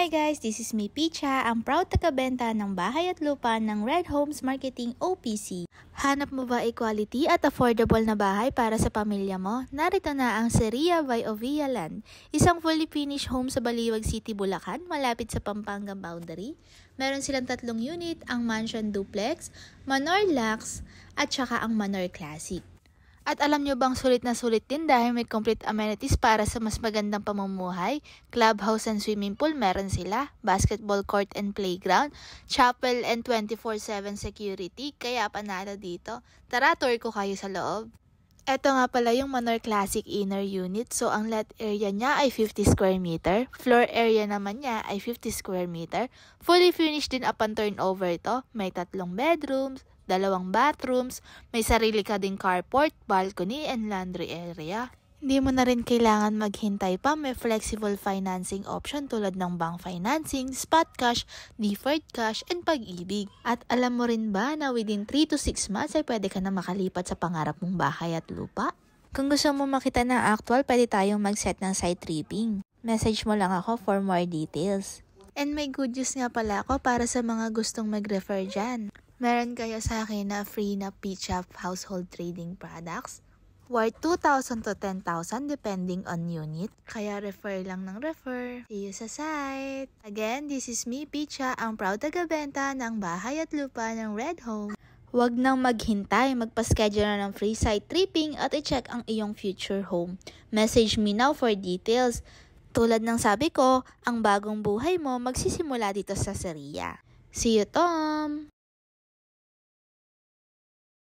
Hi guys, this is me Picha, ang proud taga-benta ng bahay at lupa ng Red Homes Marketing OPC. Hanap mo ba equality at affordable na bahay para sa pamilya mo? Narito na ang Seria by Ovia Land, isang fully finished home sa Baliwag City, Bulacan, malapit sa Pampanga boundary. Meron silang 3 unit, ang Mansion Duplex, Manor Lux, at saka ang Manor Classic. At alam nyo bang sulit na sulit din dahil may complete amenities para sa mas magandang pamumuhay? Clubhouse and swimming pool meron sila, basketball court and playground, chapel and 24/7 security, kaya panalo dito. Tara, tour ko kayo sa loob. Ito nga pala yung Manor Classic inner unit. So, ang lot area niya ay 50 square meter. Floor area naman niya ay 50 square meter. Fully finished din upon turnover ito. May 3 bedrooms, 2 bathrooms, may sarili ka ding carport, balcony, and laundry area. Hindi mo na rin kailangan maghintay pa, may flexible financing option tulad ng bank financing, spot cash, deferred cash, and pag-ibig. At alam mo rin ba na within 3 to 6 months ay pwede ka na makalipat sa pangarap mong bahay at lupa? Kung gusto mo makita ng actual, pwede tayong mag-set ng site tripping. Message mo lang ako for more details. And may good news nga pala ako para sa mga gustong mag-refer dyan. Meron kayo sa akin na free na Picha household trading products worth 2,000 to 10,000 depending on unit. Kaya refer lang ng refer. See you sa site! Again, this is me, Picha, ang proud taga-benta ng bahay at lupa ng Red Home. Huwag nang maghintay, magpa-schedule na ng free site tripping at i-check ang iyong future home. Message me now for details. Tulad ng sabi ko, ang bagong buhay mo magsisimula dito sa Seria. See you, Tom!